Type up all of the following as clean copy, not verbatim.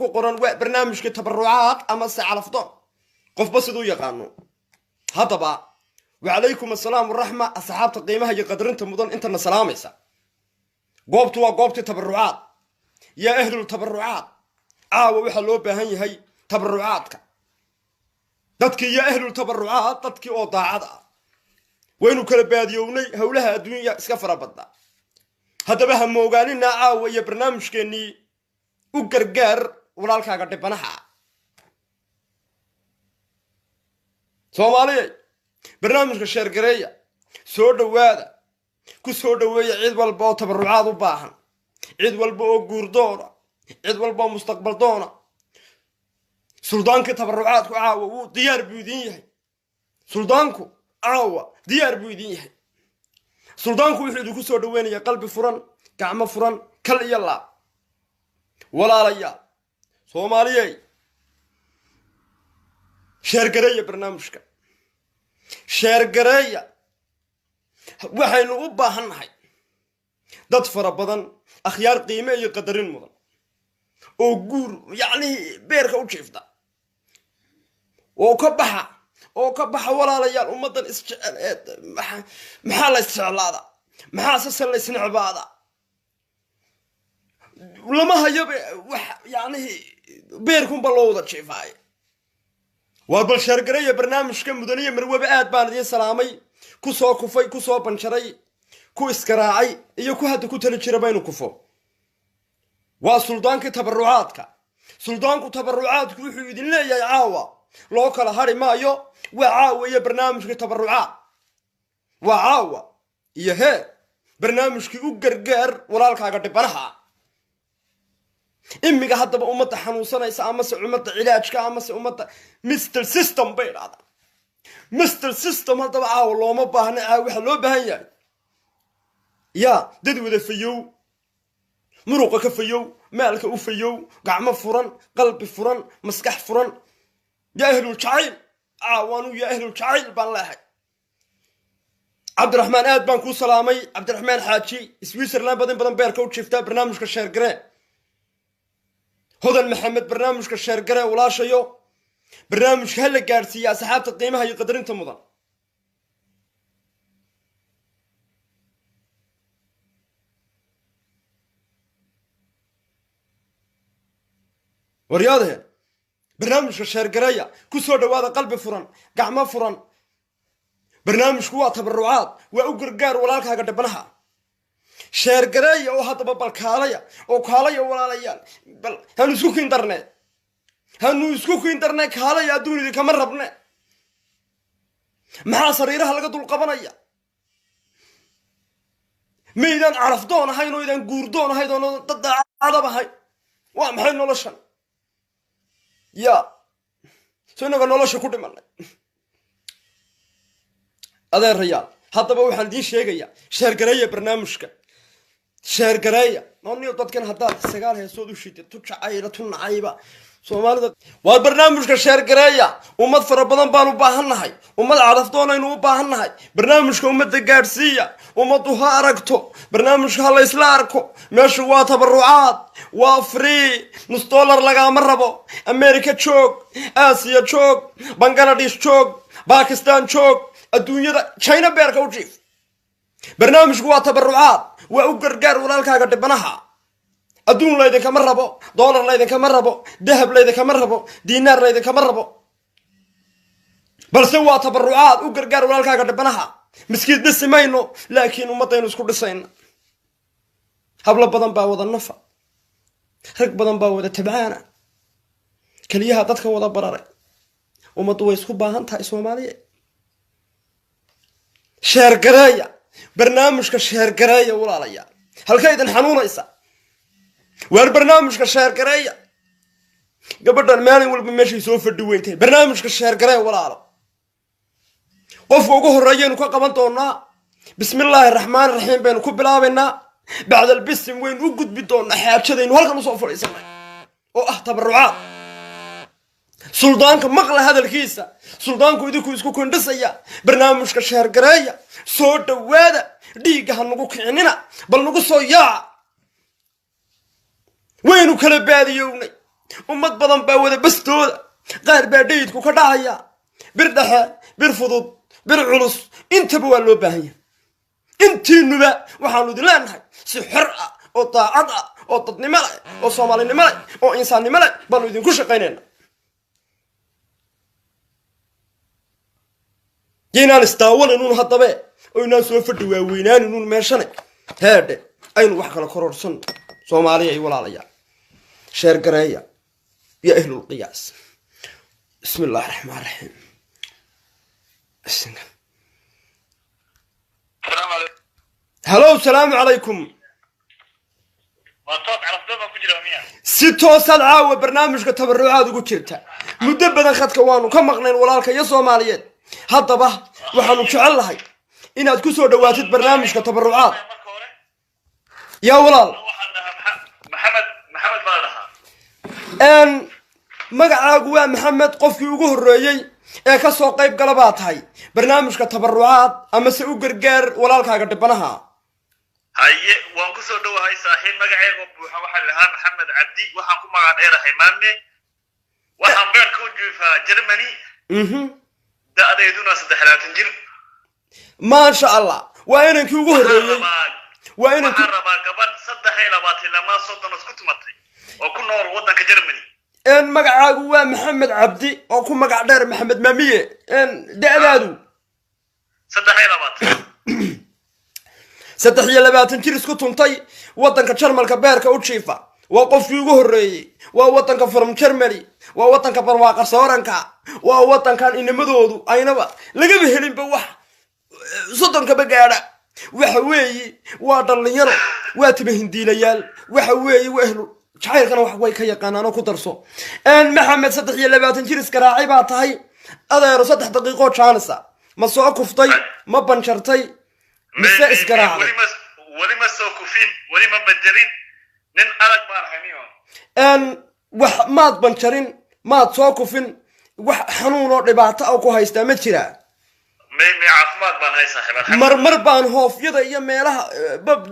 قرن برنامج كتبرعات أما على فضون قف بس دو يقانو هذا بقى وعليكم السلام والرحمة أصحاب تقيمها يقدر أنت مدن أنت السلام يسا قوبتوا وقوبت تبرعات يا أهل التبرعات وحلو بهني هي تبرعاتك dadkii iyo ahlu tabarrucaad dadkii oo daacada waynu kala baadiyownay hawlaha adduunka iska farabadda hadaba ha moogaanina caawa iyo barnaamijkeeni u gargaar walaalkaaga dhibanaha Soomaaliyeed barnaamijka sheer gareeya soo dhawaada ku soo dhaweeya cid walba oo tabarrucaad u baahan cid walba oo guurdoona cid walba oo mustaqbal doona سلطانك تبرعاتك عاوة ديار بيدين سلطانك عاوة ديار بيدين سلطانك وحيدو كسور دوين يا قلب فرن كعمة فرن كل يلا ولا ريال صومالي شرقرية برنامجك شرقرية وحين أبا هنحي دادفر بدن أخيار قيمة يقدرين مدن وقور يعني بيرك وشيف ده وكبحها ولا ريال ومدن محل استعلاده محاسس اللي يصنع بعضه ولما هي يعني بيركم بلوضة شيفاي وبالشرقرية برنامج كم مدنية مروة بقاد باندين سلامي كسو كفاي كسو بنشري كو اسكراعي iyo ku hada ku tali jira baynu kufo waa suldaanka tabarrucaadka suldaanku tabarrucaadku wuxuu idin leeyahay caawa loo kala hari maayo waa caawa iyo barnaamijka tabarrucaad waa caawa iyo barnaamijkii u gargaar walaalkaaga dhibanaha imiga hadaba umada xanuunsanaysa ama se umada cilaajka ama se umada Mr System bayraada Mr System hadaba caawa looma baahna waxa loo baahan yahay يا دد وذا فيو مروقة كفيو مالك وفيو قعمة فرن قلب فرن مسكح فرن يا أهل الشعيل عوانو يا أهل الشعيل بالله عبد الرحمن آد بانكو سلامي عبد الرحمن حاجي سويسرلاند بدن بيركو شفتا برنامج كشارقري هدى محمد برنامج كشارقري ولا شيو برنامج هلا قارسية سحابة القيمة هي قدرين تمضان ورياضه برنامج الشرقرية كسر دوادة قلب فرن قعمة فرن برنامج كوا تبرعات وأقرقار ولا لك هقدر بنها شرقرية أو هذا بالكالية أو كالية ولا ليال بل هنسوق إنترنت هنسوق إنترنت كالية دوني ذي كمرة بنا مع صريرها لقدر القبنية ميدان عرفدون هاي نو إذا جوردون هاي دون ضد عربة هاي وامحين نولشان يا سنة نولش كل مرة هذا الرجال حتى بقول حندين شيء جيا شرقرية برنامجك شرقرية نوني وطد كان حتى السجال هي سودو شيء تطلع عيرة تون عيبة سومالي والبرنامج شرقرية ومد فربنا بانو باهنا هاي ومد عرفتونا إنه باهنا هاي برنامج ومد الجارسية ومد هاركتو برنامج هلا يسلاركو مشوا تبرعات وفري نص دولار لقى مربو أمريكا تشوك آسيا تشوك بنغلاديش تشوك باكستان تشوك الدنيا دا تشاينا بيركا وجيف برنامج قوة تبرعات وأقرقار ولالكا قد بناها الدون لا يدك مربو دولار لا يدك مربو ذهب لا يدك مربو دينار لا يدك مربو بل سوى تبرعات وقرقار ولالكا قد بناها مسكين دس ماينو لكن ومطين اسكو دسين هبل بدن با ودا نفع رق بدن با ودا تبعانا كليها ددك ودا براري ومدو way isku baahan tahay Soomaaliyeed sheer gareeya barnaamijka sheer gareeya walaalayaal halkaydan xanuunaysa war barnaamijka sheer gareeya gabadhan maalin walba meeshay soo fadhiweentay barnaamijka sheer gareeya walaalo qofka ugu horeeyaynu ka qaban doonaa bismillaahir rahmaanir rahiim baynu ku bilaabaynaa بعد البسم وين وجد بدون حاجة إنه هلك نصوف الإسلام أو تبرعات سلطانك مقلة هذا الكيسة سلطانك يدك يسكو كندسيا برنامج كشهر قراية صوت وادا ديجا هنقولك عننا بل نقول صياع وينو كلب هذه يومي ummad badan baa wada bastooda qaar baa dhayidku ka dhacaya bir dhexe bir fudud bir culus intaba waa loo baahan yahay intiinuba waxaanu idin leenahay si xor ah oo daacad ah oo dadnimo leh oo soomaalinimo leh oo insaannimo leh baanu idinku shaqaynayna inaan istaawaninun haddabe oo inaan soo fadhi waaweynaaninuun meeshane heedhe aynu wax kala kororsan soomaaliya ay walaalayaa sheer gareeya يا أهل القياس بسم الله الرحمن الرحيم هلو السلام عليكم ستو سلعة برنامج كتبرعات وكيرتا مدبدا خدك وانو كم مقنين ولالك يا صوماليين هذا به وحنو جعل لهي إن أتكسو دواتت برنامج كتبرعات يا ولال محمد بالها أن magacaagu waa maxamed qofkii ugu horeeyay ee ka soo qayb galabaa tahay barnaamijka tabarucaad ama se u gargaar walaalkaaga dhibanaha haye waan ku soo dhawahay saaxiib magacaygu buuxa waxa la ahaa maxamed cabdi waxaan ku magac dheerahay maame waxaan beer ku joofaa Germany da'deeduna 23 jir ma sha Allah waa inankii ugu horeeyay waa inankii rabaa gabadh 23 lama soddon isku tumatay oo ku nool wadanka Germany إن مقعد هو محمد عبدي أو كم مقعد دار محمد مامية إن دأدادو ستحية لبات تنتيرس كتون طي وطن كشرمل كبير كوتشيفا وقف في جهري ووطن كفرم شرملي ووطن كفرواق صورنكا ووطن كان إن مدودو أينبا لقبه هلين بوح صدن كبقارة وحوي وادل يرو واتبهن دي ليال وحوي وأهلو شعير كانوا حقوي كي يقانانو كدرسو ان محمد صدح يلباتن جيرس كراعي با تahay adeero 3 daqiiqo chance ma soo kuftay ma banjartay mise iskaraacay wali ma soo kufin wali ma banjarin nin arag baan hamiyo ان wax maad banjarin maad soo kufin wax xanuun oo dhibaato ah ku haysta ma jira may caafimaad baan hay saaxiib mar baan hoofyada iyo meelaha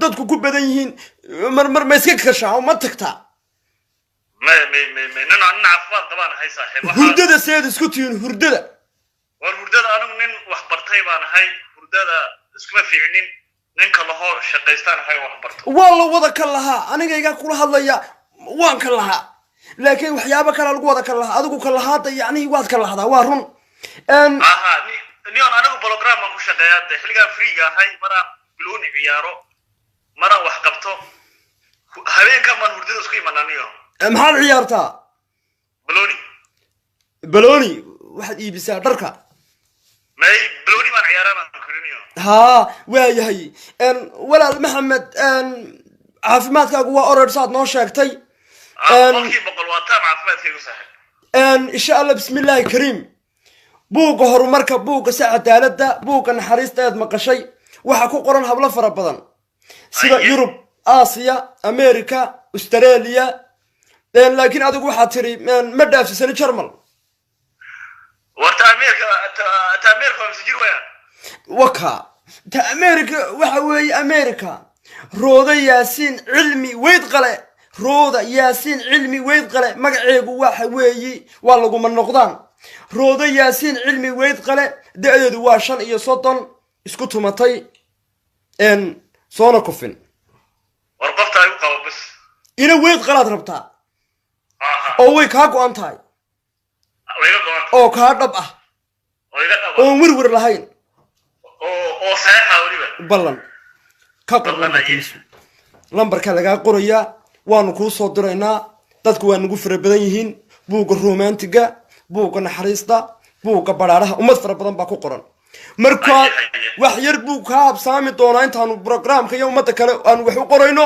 dadku ku badan yihiin mar ma iska kashaa ma tagtaa ما نن عفوا طبعا هاي صاحب هردده سيد اسكتين هردده والهردده انا من وحبرتي بان هاي هردده اسكما فيعنين نين كلها شقيستان هاي وحبرت والله ودا كلها انا جاي كل هذا وان كلها لكن وحيابك كلا لو ودا كلها ادغو كلها يعني واد كلها waa run ان نيون انا بروجرام ما كشقياد خليغا فريغا هاي مرا بلوني عيارو مرا wax qabto habeenka man hurdada isku imananiyo maxaad ciyaartaa balooni waxaad iibisaa dharka may balooni baan ciyaarana kuriniyo haa waayahay walaal maxamed caafimaadkaagu waa orodsaad noo sheegtay qofkii boqol waa taam caafimaadkaygu saaxiib insha Allah bismillaahi kariim buuga horumarka buuga cadaaladda buuga naxariista aad maqashay waxa ku qoran hablo fara badan sida Yurub Aasiya Ameerika Australia لكن هذا هو حاطري ما دافع سنة شرمل ورت أمريكا مسجل ويا وكا تا أمريكا وحوي أمريكا روضة ياسين علمي ويدقله روضة ياسين علمي ويدقله مقعيق وحوي والله قم النقدان روضة ياسين علمي ويدقله دعيد واشان إيا صوتن اسكتوا متي إن صونا كفن ورقفتها يوقع بس إنا ويدقلات ربطها oo way ka go'an tahay oo ka dhab ah oo wirwir lahayn oo saxa waliba ballan ka qornaa lambarka laga qoraya waanu ku soo diraynaa dadku waa nagu fara badan yihiin buuga romantiga buuga naxariista buuga baraaraha ummad fara badan baa ku qoran marka wax yar buu ka habsaami doonaa intaanu programka iyo ummadda kale aan wax u qorayno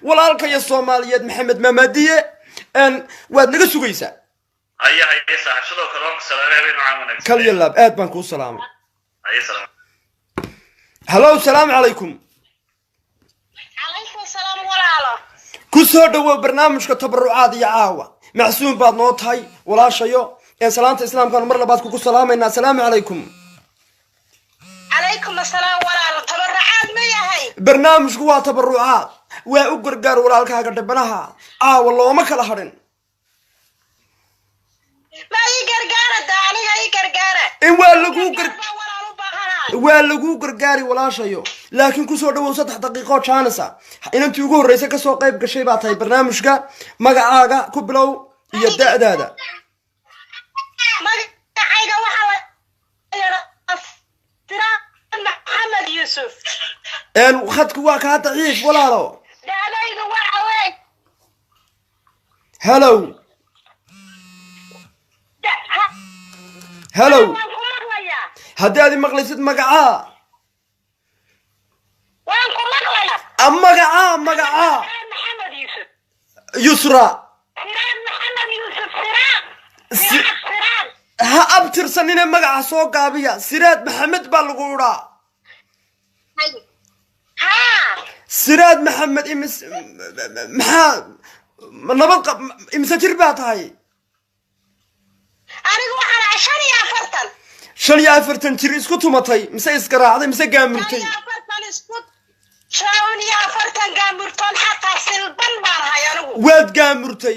walaalka iyo Soomaaliyeed Maxamed Mamadiye ان واد نغا سوغيسا هيا صاحب sidoo kale waan salaamay macaan kal yalaab aad baan ku salaamay هيا سلام hello salaam alaykum عليكم السلام walaalo ku soo dhawo barnaamijka tabarucaad iyo caawa macsuum baad noo tahay walaashayo ee salaanta islaamka mar labaad ku salaamayna salaamu alaykum عليكم السلام walaalo tabarucaad ma yahay barnaamijku waa tabarucaad waa u gargaar walaalkaaga dhibanaha caawa looma kala harin waa lagu gargaari walaashayo laakiin ku soo dhawow 3 daqiiqo jaanisa inantii ugu horeysay ka soo qayb gashay baa tahay barnaamijka magacaaga ku bilow iyo da'daada magacayga waxa la Maxamed Yusuf khadku waa ka daciif walaalo da'daydu waxa weey hello haddaad maqlaysid magacaa waan ku maqlayaa magacaa Maxamed Yusuf Yusra Maxamed Yusuf Siraad ha abtirsanina magaca soo gaabiya Siraad Maxamed baa lagu uraa Siraad Maxamed maxaa nabad imsa jir baa tahay anigu waxaan 45 jir isku tumatay mise iskaraacday mise gaamurtay 45 gaamurtoon xataa silban baan hayaa anigu waad gaamurtay